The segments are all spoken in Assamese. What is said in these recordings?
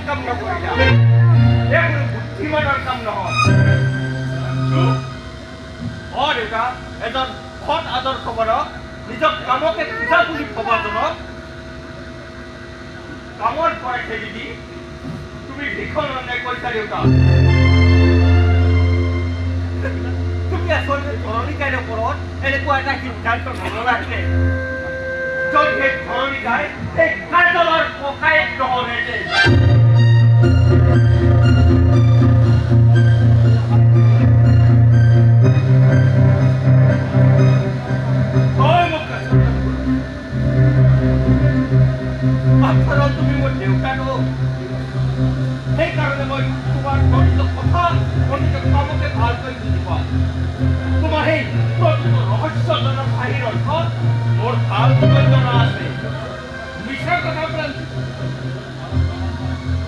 কাম নকৰিলা এই কোনো বুদ্ধিমানৰ কাম নহয় দেউতা এজন সৎ আদৰ্শবাদক নিজক কামকে পূজা বুলি ভবাজনক কামৰ পৰা খেদি দি তুমি ভীষণ অন্যায় কৰিছা দেউতা তুমি আচলতে ধৰণীকাইৰ ওপৰত এনেকুৱা এটা সিদ্ধান্ত নললাহে য'ত সেই ধৰণীকাই এই কাজলৰ ককায়েক নহ'লে তুমি মোৰ দেউতাটো সেইকাৰণে মই তোমাৰ প্ৰতিটো কথা প্ৰতিটো কামকে ভালকৈ বুজি পাওঁ তোমাৰ সেই প্ৰতিটো ৰহস্যজনক হাঁহিৰ অৰ্থত মোৰ ভালকৈ জনা আছে মিছা কথা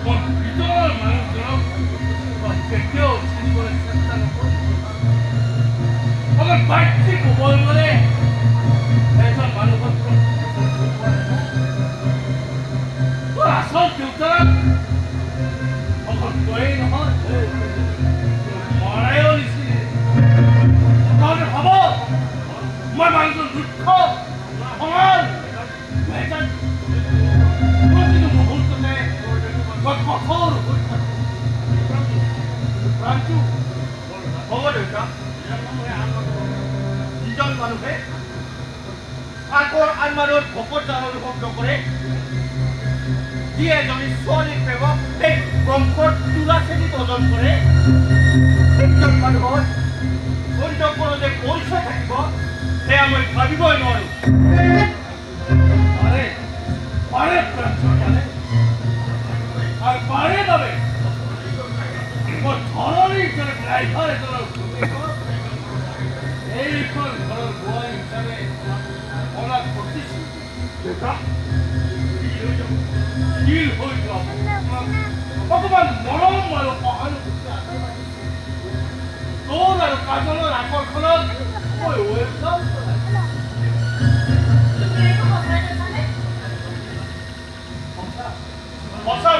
মোৰ ভিতৰৰ মানুহজনক কেতিয়াও চিনিবলৈ চেষ্টা নকৰোঁ আমাৰ বাহ্যিক উভয়ৰে এজন মানুহৰ asal juga orang tua ini mah malah di sini kau ni apa? Mana itu duka? Orang macam kau ni mahal tu ni kau kotor rancu apa duka? Jangan malu ke? Aku anmarut bokor jangan lupa dokore দিয়ে যদি ছোৱালীক প্ৰেমক সেই বংশৰ তোলা শ্ৰেণী প্ৰদান কৰে সেইজন মানুহৰ অন্তঃকৰণে যে পৰিচয় থাকিব সেয়া মই ভাবিবই নোৱাৰো পাৰে পাৰে আৰু পাৰে বাবে মই ধৰণীৰ দৰে ড্ৰাইভাৰ এজনৰ এইখন ঘৰৰ বোৱাৰী হিচাপে অনাক প্ৰতিশ্ৰুতি দেউতা Gil হৈ যাব অকমান মৰম আৰু সহানুভূতি আছে তোৰ আৰু কাজলৰ আকৰ্ষণত মই ৱেলকাম সঁচা